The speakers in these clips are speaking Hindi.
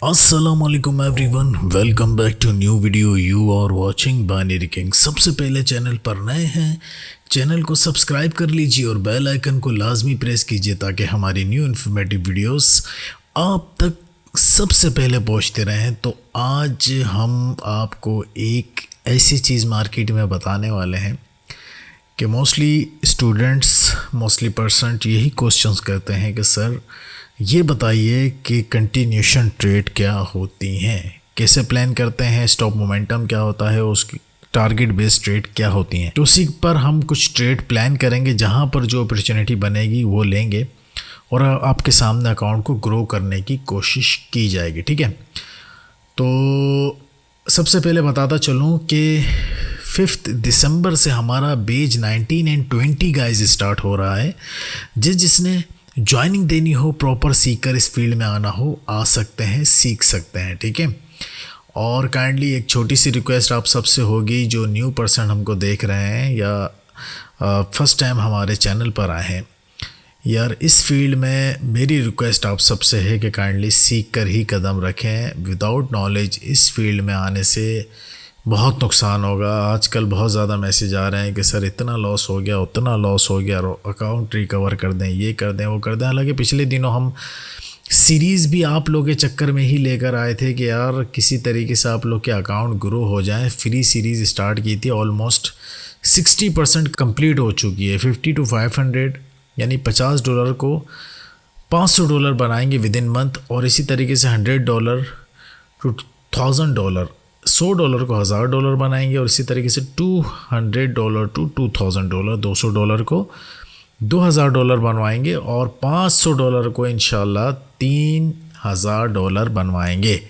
अस्सलामुअलैकुम everyone, welcome back to new video. You are watching binary king. सबसे पहले चैनल पर नए हैं, चैनल को सब्सक्राइब कर लीजिए और बेल आइकन को लाजमी प्रेस कीजिए ताकि हमारी न्यू इन्फॉर्मेटिव वीडियोस आप तक सबसे पहले पहुंचते रहें। तो आज हम आपको एक ऐसी चीज़ मार्केट में बताने वाले हैं कि मोस्टली स्टूडेंट्स, मोस्टली परसेंट यही क्वेश्चंस करते हैं कि सर ये बताइए कि कंटिन्यूशन ट्रेड क्या होती हैं, कैसे प्लान करते हैं, स्टॉप मोमेंटम क्या होता है, उसकी टारगेट बेस्ड ट्रेड क्या होती हैं। तो उसी पर हम कुछ ट्रेड प्लान करेंगे, जहां पर जो अपॉर्चुनिटी बनेगी वो लेंगे और आपके सामने अकाउंट को ग्रो करने की कोशिश की जाएगी। ठीक है, तो सबसे पहले बताता चलूँ कि 5 दिसंबर से हमारा बैच 19 एंड 20 गाइज स्टार्ट हो रहा है। जिसने ज्वाइनिंग देनी हो, प्रॉपर सीकर इस फील्ड में आना हो, आ सकते हैं, सीख सकते हैं। ठीक है, और काइंडली एक छोटी सी रिक्वेस्ट आप सबसे होगी जो न्यू पर्सन हमको देख रहे हैं या फर्स्ट टाइम हमारे चैनल पर आए हैं, यार इस फील्ड में मेरी रिक्वेस्ट आप सबसे है कि काइंडली सीख कर ही कदम रखें। विदाउट नॉलेज इस फील्ड में आने से बहुत नुकसान होगा। आजकल बहुत ज़्यादा मैसेज आ रहे हैं कि सर इतना लॉस हो गया, उतना लॉस हो गया, अकाउंट रिकवर कर दें, ये कर दें, वो कर दें। हालांकि पिछले दिनों हम सीरीज़ भी आप लोगों के चक्कर में ही लेकर आए थे कि यार किसी तरीके से आप लोग के अकाउंट ग्रो हो जाएं। फ्री सीरीज़ स्टार्ट की थी, ऑलमोस्ट 60% कंप्लीट हो चुकी है। 50 to 500 यानी $50 को $500 बनाएंगे विद इन मंथ, और इसी तरीके से $100 to $1000, $100 को $1000 बनाएंगे, और इसी तरीके से $200 to $2000, $200 को $2000 बनवाएंगे, और $500 को इंशाल्लाह $3000 बनवाएंगे।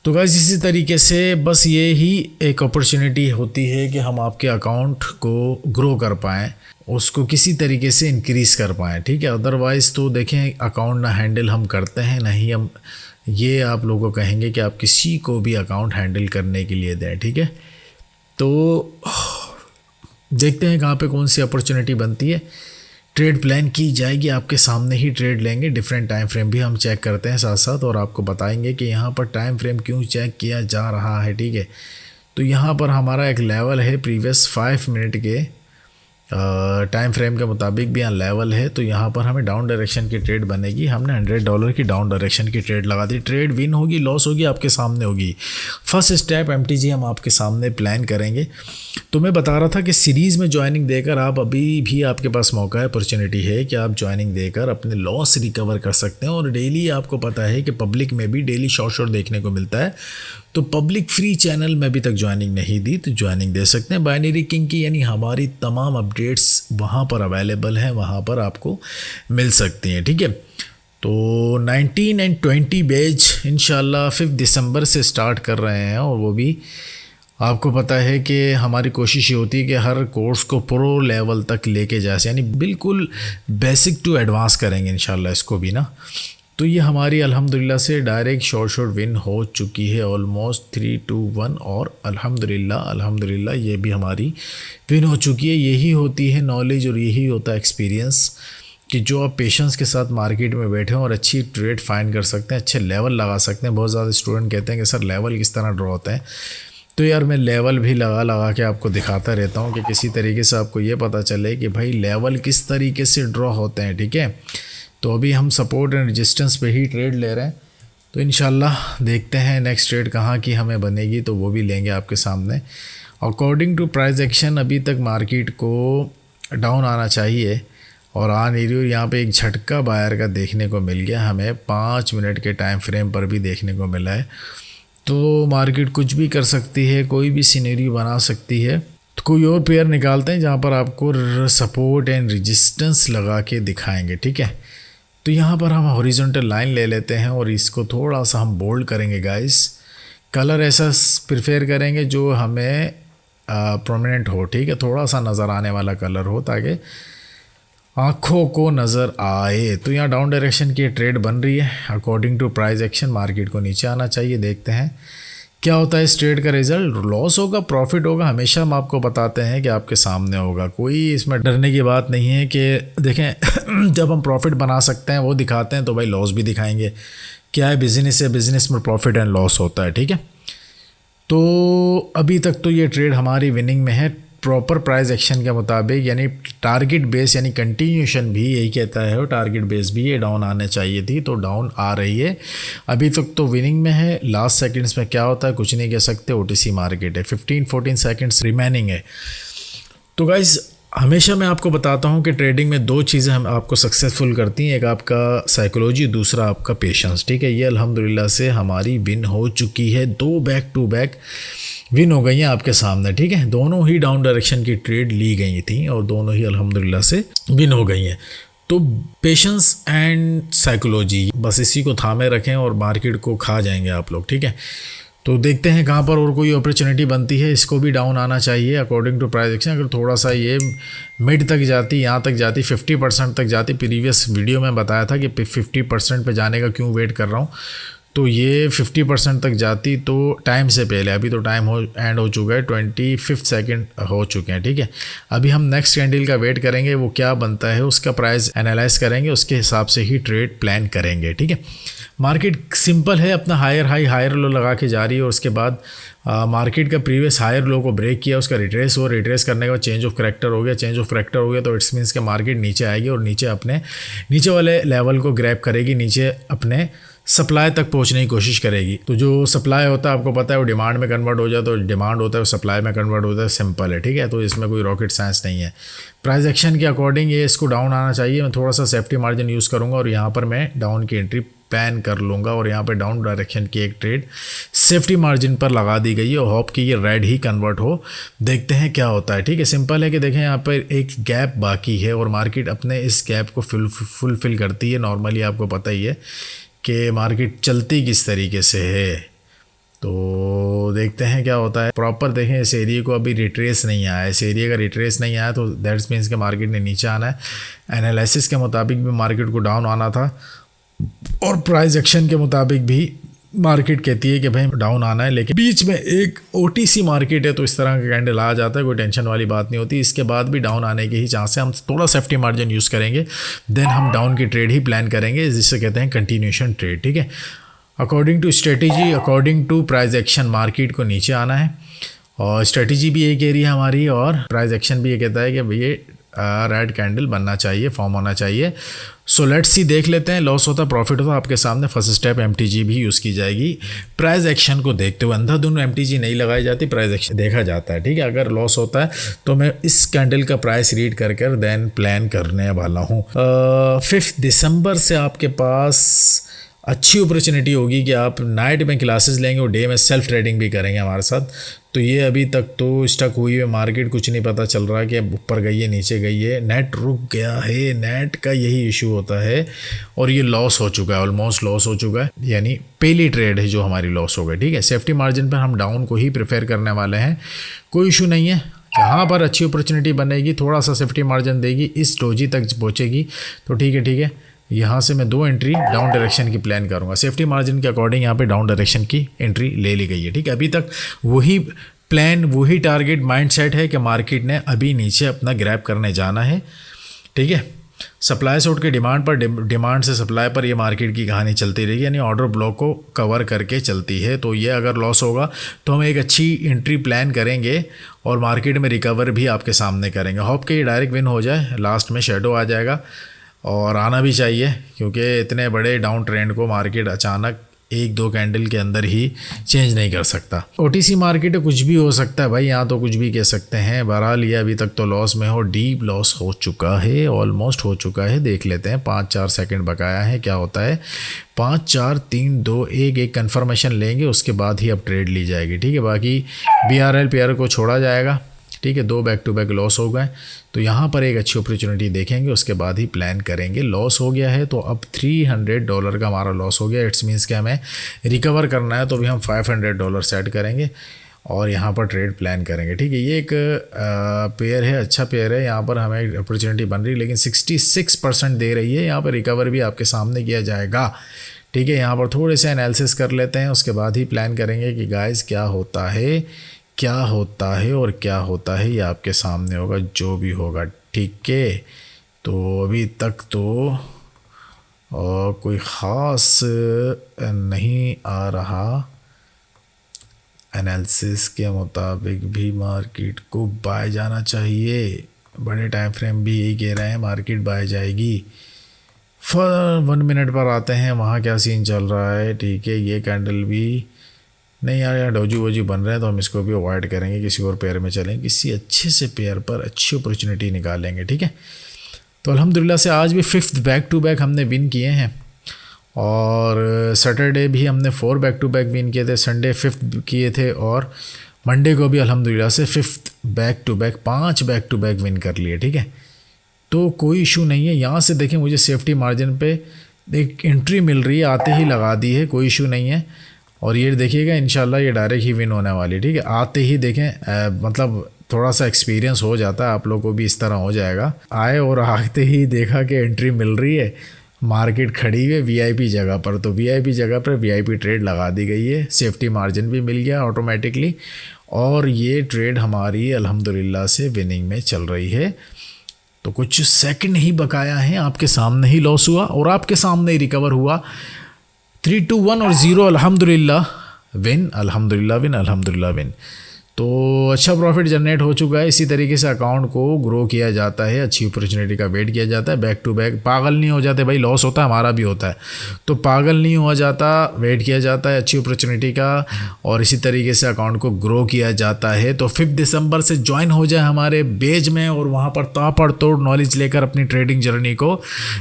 तो गाइस इसी तरीके से बस ये ही एक अपॉर्चुनिटी होती है कि हम आपके अकाउंट को ग्रो कर पाएँ, उसको किसी तरीके से इंक्रीज़ कर पाएँ। ठीक है, अदरवाइज़ तो देखें अकाउंट ना हैंडल हम करते हैं, ना ही हम ये आप लोगों को कहेंगे कि आप किसी को भी अकाउंट हैंडल करने के लिए दें। ठीक है, तो देखते हैं कहाँ पे कौन सी अपॉर्चुनिटी बनती है। ट्रेड प्लान की जाएगी, आपके सामने ही ट्रेड लेंगे। डिफरेंट टाइम फ्रेम भी हम चेक करते हैं साथ साथ, और आपको बताएंगे कि यहाँ पर टाइम फ्रेम क्यों चेक किया जा रहा है। ठीक है, तो यहाँ पर हमारा एक लेवल है प्रीवियस 5 मिनट के टाइम फ्रेम के मुताबिक भी यहाँ लेवल है। तो यहाँ पर हमें डाउन डायरेक्शन की ट्रेड बनेगी। हमने $100 की डाउन डायरेक्शन की ट्रेड लगा दी। ट्रेड विन होगी, लॉस होगी, आपके सामने होगी। फर्स्ट स्टेप MTG हम आपके सामने प्लान करेंगे। तो मैं बता रहा था कि सीरीज़ में ज्वाइनिंग देकर आप अभी भी आपके पास मौका है, अपॉर्चुनिटी है कि आप ज्वाइनिंग देकर अपने लॉस रिकवर कर सकते हैं। और डेली आपको पता है कि पब्लिक में भी डेली शॉर्ट देखने को मिलता है, तो पब्लिक फ्री चैनल में अभी तक ज्वाइनिंग नहीं दी तो ज्वाइनिंग दे सकते हैं बाइनरी किंग की। यानी हमारी तमाम अपडेट्स वहाँ पर अवेलेबल हैं, वहाँ पर आपको मिल सकती हैं। ठीक है, तो 19 एंड 20 बैच इंशाल्लाह 5 दिसंबर से स्टार्ट कर रहे हैं, और वो भी आपको पता है कि हमारी कोशिश ये होती है कि हर कोर्स को प्रो लेवल तक लेके जाए, यानी बिल्कुल बेसिक टू एडवांस करेंगे इंशाल्लाह इसको भी ना। तो ये हमारी अल्हम्दुलिल्लाह से डायरेक्ट शॉर्ट विन हो चुकी है, ऑलमोस्ट 3-2-1, और अल्हम्दुलिल्लाह ये भी हमारी विन हो चुकी है। यही होती है नॉलेज और यही होता है एक्सपीरियंस कि जो आप पेशेंस के साथ मार्केट में बैठे हैं और अच्छी ट्रेड फाइंड कर सकते हैं, अच्छे लेवल लगा सकते हैं। बहुत ज़्यादा स्टूडेंट कहते हैं कि सर लेवल किस तरह ड्रॉ होता है, तो यार मैं लेवल भी लगा के आपको दिखाता रहता हूँ कि किसी तरीके से आपको ये पता चले कि भाई लेवल किस तरीके से ड्रॉ होते हैं। ठीक है, तो अभी हम सपोर्ट एंड रेजिस्टेंस पे ही ट्रेड ले रहे हैं, तो इंशाल्लाह देखते हैं नेक्स्ट ट्रेड कहाँ की हमें बनेगी, तो वो भी लेंगे आपके सामने। अकॉर्डिंग टू प्राइस एक्शन अभी तक मार्केट को डाउन आना चाहिए और आ नहीं रही। यहाँ पे एक झटका बायर का देखने को मिल गया, हमें 5 मिनट के टाइम फ्रेम पर भी देखने को मिला है। तो मार्केट कुछ भी कर सकती है, कोई भी सिनेरियो बना सकती है। तो कोई और पेयर निकालते हैं जहाँ पर आपको सपोर्ट एंड रेजिस्टेंस लगा के दिखाएंगे। ठीक है, तो यहाँ पर हम हॉरिजॉन्टल लाइन ले लेते हैं और इसको थोड़ा सा हम बोल्ड करेंगे गाइस। कलर ऐसा प्रिफेयर करेंगे जो हमें प्रोमिनेंट हो। ठीक है, थोड़ा सा नज़र आने वाला कलर हो ताकि आँखों को नज़र आए। तो यहाँ डाउन डायरेक्शन की ट्रेड बन रही है। According to price action market को नीचे आना चाहिए। देखते हैं क्या होता है इस ट्रेड का रिजल्ट। लॉस होगा, प्रॉफिट होगा, हमेशा हम आपको बताते हैं कि आपके सामने होगा। कोई इसमें डरने की बात नहीं है कि देखें जब हम प्रॉफिट बना सकते हैं वो दिखाते हैं तो भाई लॉस भी दिखाएंगे, क्या है बिजनेस है, बिजनेस में प्रॉफिट एंड लॉस होता है, ठीक है। तो अभी तक तो ये ट्रेड हमारी विनिंग में है प्रॉपर प्राइस एक्शन के मुताबिक, यानी टारगेट बेस यानी कंटिन्यूशन भी यही कहता है और टारगेट बेस भी ये डाउन आने चाहिए थी, तो डाउन आ रही है। अभी तक तो विनिंग में है। लास्ट सेकंड्स में क्या होता है कुछ नहीं कह सकते, ओटीसी मार्केट है, 15-14 सेकंड्स रिमेनिंग है। तो गाइज हमेशा मैं आपको बताता हूँ कि ट्रेडिंग में दो चीज़ें हम आपको सक्सेसफुल करती हैं, एक आपका साइकोलॉजी, दूसरा आपका पेशेंस, ठीक है। ये अल्हम्दुलिल्लाह से हमारी विन हो चुकी है, 2 बैक टू बैक विन हो गई हैं आपके सामने, ठीक है। दोनों ही डाउन डायरेक्शन की ट्रेड ली गई थी और दोनों ही अल्हम्दुलिल्लाह से विन हो गई हैं। तो पेशेंस एंड साइकोलॉजी, बस इसी को थामे रखें और मार्केट को खा जाएंगे आप लोग, ठीक है। तो देखते हैं कहाँ पर और कोई अपॉर्चुनिटी बनती है। इसको भी डाउन आना चाहिए अकॉर्डिंग टू प्राइस एक्शन। अगर थोड़ा सा ये मिड तक जाती, यहाँ तक जाती, 50% तक जाती, प्रीवियस वीडियो में बताया था कि 50% पे जाने का क्यों वेट कर रहा हूँ, तो ये 50% तक जाती तो टाइम से पहले, अभी तो टाइम एंड हो चुका है, 25 सेकंड हो चुके हैं, ठीक है। अभी हम नेक्स्ट कैंडल का वेट करेंगे, वो क्या बनता है उसका प्राइस एनालाइज करेंगे, उसके हिसाब से ही ट्रेड प्लान करेंगे, ठीक है। मार्केट सिंपल है, अपना हायर हाई हायर लो लगा के जा रही है और उसके बाद मार्केट का प्रीवियस हायर लो को ब्रेक किया, उसका रिट्रेस हुआ, रिट्रेस करने के बाद चेंज ऑफ करैक्टर हो गया, चेंज ऑफ करैक्टर हो गया तो इट्स मीन्स के मार्केट नीचे आएगी और नीचे अपने नीचे वाले लेवल को ग्रैब करेगी, नीचे अपने सप्लाई तक पहुंचने की कोशिश करेगी। तो जो सप्लाई होता है आपको पता है वो डिमांड में कन्वर्ट हो जाए, तो डिमांड होता है वो सप्लाई में कन्वर्ट होता है, सिंपल है, ठीक है। तो इसमें कोई रॉकेट साइंस नहीं है। प्राइस एक्शन के अकॉर्डिंग ये इसको डाउन आना चाहिए। मैं थोड़ा सा सेफ्टी मार्जिन यूज़ करूँगा और यहाँ पर मैं डाउन की एंट्री प्लान कर लूँगा और यहाँ पे डाउन डायरेक्शन की एक ट्रेड सेफ्टी मार्जिन पर लगा दी गई है और होप कि ये रेड ही कन्वर्ट हो। देखते हैं क्या होता है, ठीक है। सिंपल है कि देखें यहाँ पर एक गैप बाकी है और मार्केट अपने इस गैप को फुलफिल करती है। नॉर्मली आपको पता ही है कि मार्केट चलती किस तरीके से है, तो देखते हैं क्या होता है। प्रॉपर देखें इस एरिया को अभी रिट्रेस नहीं आया, इस एरिया का रिट्रेस नहीं आया तो दैट्स मीन्स के मार्केट ने नीचे आना है। एनालिसिस के मुताबिक भी मार्केट को डाउन आना था और प्राइस एक्शन के मुताबिक भी मार्केट कहती है कि भाई डाउन आना है, लेकिन बीच में एक ओटीसी मार्केट है तो इस तरह का कैंडल आ जाता है, कोई टेंशन वाली बात नहीं होती। इसके बाद भी डाउन आने के ही चांस है। हम थोड़ा सेफ्टी मार्जिन यूज़ करेंगे, देन हम डाउन की ट्रेड ही प्लान करेंगे, जिससे कहते हैं कंटिन्यूशन ट्रेड, ठीक है। According to strategy, according to price action market को नीचे आना है और स्ट्रेटेजी भी ये कह रही है हमारी और प्राइस एक्शन भी ये कहता है कि ये रेड कैंडल बनना चाहिए, फॉर्म होना चाहिए। सो लेट्स सी, देख लेते हैं। लॉस होता प्रॉफिट होता आपके सामने। फर्स्ट स्टेप एमटीजी भी यूज़ की जाएगी। प्राइस एक्शन को देखते हुए अंधाधुंध एमटीजी नहीं लगाई जाती, प्राइस एक्शन देखा जाता है, ठीक है। अगर लॉस होता है तो मैं इस कैंडल का प्राइस रीड कर कर देन प्लान करने वाला हूँ। 5 दिसंबर से आपके पास अच्छी अपॉर्चुनिटी होगी कि आप नाइट में क्लासेस लेंगे और डे में सेल्फ ट्रेडिंग भी करेंगे हमारे साथ। तो ये अभी तक तो स्टक हुई है मार्केट, कुछ नहीं पता चल रहा कि ऊपर गई है नीचे गई है, नेट रुक गया है। नेट का यही इशू होता है और ये लॉस हो चुका है, ऑलमोस्ट लॉस हो चुका है, यानी पहली ट्रेड है जो हमारी लॉस हो गई, ठीक है। सेफ्टी मार्जिन पर हम डाउन को ही प्रेफर करने वाले हैं, कोई इशू नहीं है। जहाँ पर अच्छी अपॉर्चुनिटी बनेगी थोड़ा सा सेफ्टी मार्जिन देगी, इस डोजी तक पहुँचेगी तो ठीक है, ठीक है। यहाँ से मैं 2 एंट्री डाउन डायरेक्शन की प्लान करूँगा। सेफ्टी मार्जिन के अकॉर्डिंग यहाँ पे डाउन डायरेक्शन की एंट्री ले ली गई है, ठीक है। अभी तक वही प्लान, वही टारगेट माइंडसेट है कि मार्केट ने अभी नीचे अपना ग्रैब करने जाना है, ठीक है। सप्लाई से उठ के डिमांड पर, डिमांड से सप्लाई पर ये मार्केट की कहानी चलती रहेगी, यानी ऑर्डर ब्लॉक को कवर करके चलती है। तो ये अगर लॉस होगा तो हम एक अच्छी एंट्री प्लान करेंगे और मार्केट में रिकवर भी आपके सामने करेंगे। होप कि ये डायरेक्ट विन हो जाए, लास्ट में शेडो आ जाएगा और आना भी चाहिए, क्योंकि इतने बड़े डाउन ट्रेंड को मार्केट अचानक 1-2 कैंडल के अंदर ही चेंज नहीं कर सकता। ओटीसी मार्केट है, कुछ भी हो सकता है भाई, यहाँ तो कुछ भी कह सकते हैं। बहरहाल ये अभी तक तो लॉस में हो, डीप लॉस हो चुका है, ऑलमोस्ट हो चुका है। देख लेते हैं, 5-4 सेकंड बकाया है, क्या होता है। 5 4 3 2 1 एक कन्फर्मेशन लेंगे, उसके बाद ही अब ट्रेड ली जाएगी, ठीक है। बाकी BRL पेयर को छोड़ा जाएगा, ठीक है। 2 बैक टू बैक लॉस हो गए तो यहाँ पर एक अच्छी अपॉर्चुनिटी देखेंगे, उसके बाद ही प्लान करेंगे। लॉस हो गया है तो अब $300 का हमारा लॉस हो गया, इट्स मीन्स कि हमें रिकवर करना है, तो अभी हम $500 सेट करेंगे और यहाँ पर ट्रेड प्लान करेंगे, ठीक है। ये एक पेयर है, अच्छा पेयर है, यहाँ पर हमें अपॉर्चुनिटी बन रही है, लेकिन 66% दे रही है। यहाँ पर रिकवर भी आपके सामने किया जाएगा, ठीक है। यहाँ पर थोड़े से एनालिसिस कर लेते हैं, उसके बाद ही प्लान करेंगे कि गाइस क्या होता है, क्या होता है और क्या होता है, ये आपके सामने होगा जो भी होगा, ठीक है। तो अभी तक तो और कोई ख़ास नहीं आ रहा। एनालिसिस के मुताबिक भी मार्केट को बाय जाना चाहिए, बड़े टाइम फ्रेम भी यही कह रहे हैं मार्केट बाय जाएगी। फॉर 1 मिनट पर आते हैं, वहाँ क्या सीन चल रहा है। ठीक है, ये कैंडल भी नहीं यार, यहाँ डोजी वोजी बन रहे हैं तो हम इसको भी अवॉइड करेंगे, किसी और पेयर में चलेंगे, किसी अच्छे से पेयर पर अच्छी अपॉर्चुनिटी निकालेंगे। ठीक है, तो अल्हम्दुलिल्लाह से आज भी 5th बैक टू बैक हमने विन किए हैं और सैटरडे भी हमने 4 बैक टू बैक विन किए थे, संडे 5th किए थे और मंडे को भी अल्हम्दुलिल्लाह से 5th back to back 5 back to back win कर लिए। ठीक है, तो कोई इशू नहीं है। यहाँ से देखें मुझे सेफ्टी मार्जिन पे एक एंट्री मिल रही है, आते ही लगा दी है, कोई इशू नहीं है। और ये देखिएगा इंशाल्लाह ये डायरेक्ट ही विन होने वाली। ठीक है, आते ही देखें मतलब थोड़ा सा एक्सपीरियंस हो जाता है, आप लोगों को भी इस तरह हो जाएगा। आए और आते ही देखा कि एंट्री मिल रही है, मार्केट खड़ी है वीआईपी जगह पर, तो वीआईपी जगह पर वीआईपी ट्रेड लगा दी गई है, सेफ्टी मार्जिन भी मिल गया ऑटोमेटिकली और ये ट्रेड हमारी अल्हम्दुलिल्लाह से विनिंग में चल रही है। तो कुछ सेकंड ही बकाया हैं, आपके सामने ही लॉस हुआ और आपके सामने ही रिकवर हुआ। 3 2 1 और 0 अल्हम्दुलिल्लाह विन, अल्हम्दुलिल्लाह विन, अल्हम्दुलिल्लाह विन। तो अच्छा प्रॉफिट जनरेट हो चुका है। इसी तरीके से अकाउंट को ग्रो किया जाता है, अच्छी अपॉर्चुनिटी का वेट किया जाता है, बैक टू बैक पागल नहीं हो जाते भाई, लॉस होता है हमारा भी होता है, तो पागल नहीं हुआ जाता, वेट किया जाता है अच्छी अपॉर्चुनिटी का और इसी तरीके से अकाउंट को ग्रो किया जाता है। तो 5 दिसंबर से ज्वाइन हो जाए हमारे पेज में और वहाँ पर तापड़ तोड़ नॉलेज लेकर अपनी ट्रेडिंग जर्नी को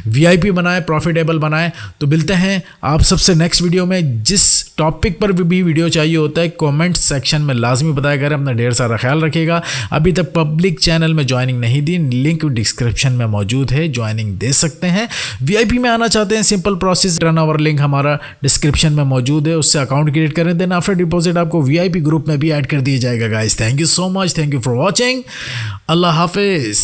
VIP बनाए, प्रॉफिटेबल बनाए। तो मिलते हैं आप सबसे नेक्स्ट वीडियो में। जिस टॉपिक पर भी वीडियो चाहिए होता है कमेंट सेक्शन में लाजमी बताया करें। अपना ढेर सारा ख्याल रखिएगा। अभी तक पब्लिक चैनल में ज्वाइनिंग नहीं दी, लिंक डिस्क्रिप्शन में मौजूद है, ज्वाइनिंग दे सकते हैं। VIP में आना चाहते हैं, simple process, turn over link हमारा डिस्क्रिप्शन में मौजूद है, उससे अकाउंट क्रिएट करें, देन आफ्टर डिपॉजिट आपको VIP ग्रुप में भी ऐड कर दिया जाएगा। Guys thank you so much, thank you for watching, Allah Hafiz.